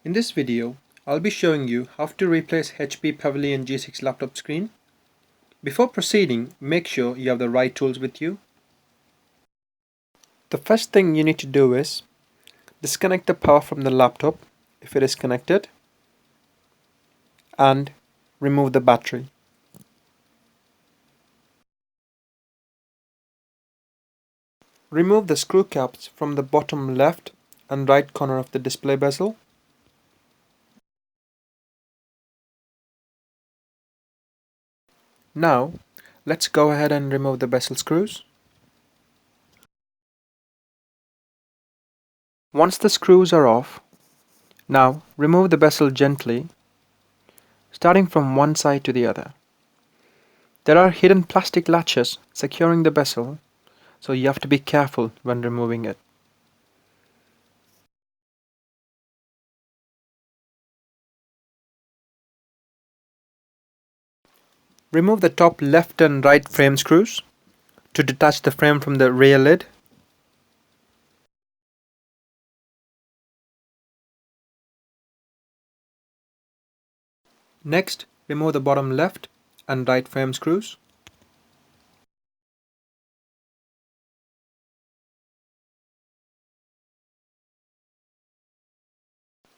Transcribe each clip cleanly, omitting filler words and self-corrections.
In this video, I'll be showing you how to replace HP Pavilion G6 laptop screen. Before proceeding, make sure you have the right tools with you. The first thing you need to do is disconnect the power from the laptop if it is connected and remove the battery. Remove the screw caps from the bottom left and right corner of the display bezel. Now, let's go ahead and remove the bezel screws. Once the screws are off, now remove the bezel gently, starting from one side to the other. There are hidden plastic latches securing the bezel, so you have to be careful when removing it. Remove the top left and right frame screws to detach the frame from the rear lid. Next, remove the bottom left and right frame screws.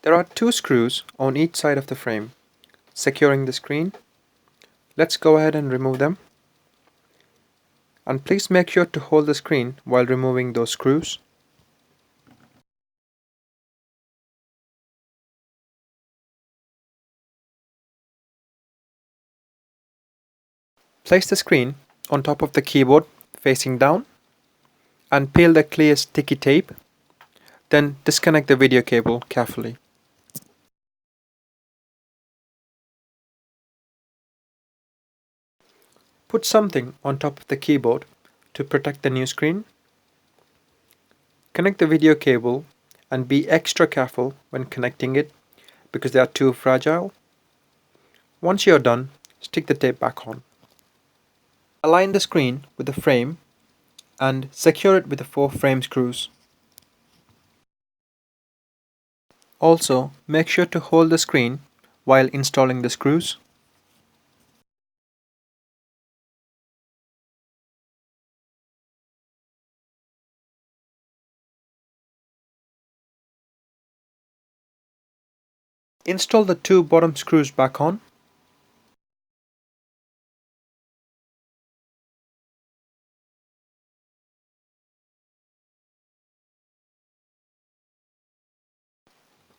There are two screws on each side of the frame, securing the screen. Let's go ahead and remove them. And please make sure to hold the screen while removing those screws. Place the screen on top of the keyboard facing down and peel the clear sticky tape. Then disconnect the video cable carefully. Put something on top of the keyboard to protect the new screen. Connect the video cable and be extra careful when connecting it because they are too fragile. Once you are done, stick the tape back on. Align the screen with the frame and secure it with the 4 frame screws. Also, make sure to hold the screen while installing the screws. Install the 2 bottom screws back on.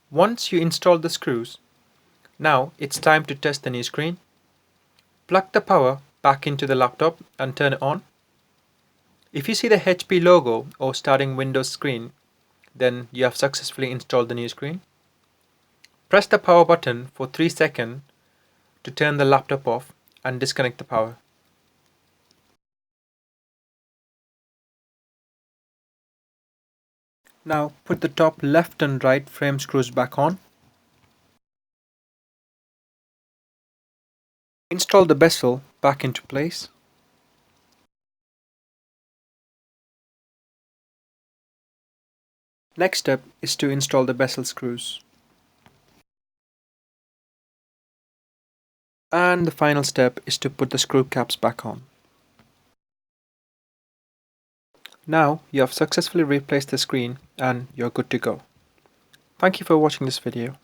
Once you install the screws, now it's time to test the new screen. Plug the power back into the laptop and turn it on. If you see the HP logo or starting Windows screen, then you have successfully installed the new screen. Press the power button for 3 seconds to turn the laptop off and disconnect the power. Now put the top left and right frame screws back on. Install the bezel back into place. Next step is to install the bezel screws. And the final step is to put the screw caps back on. Now you have successfully replaced the screen and you're good to go. Thank you for watching this video.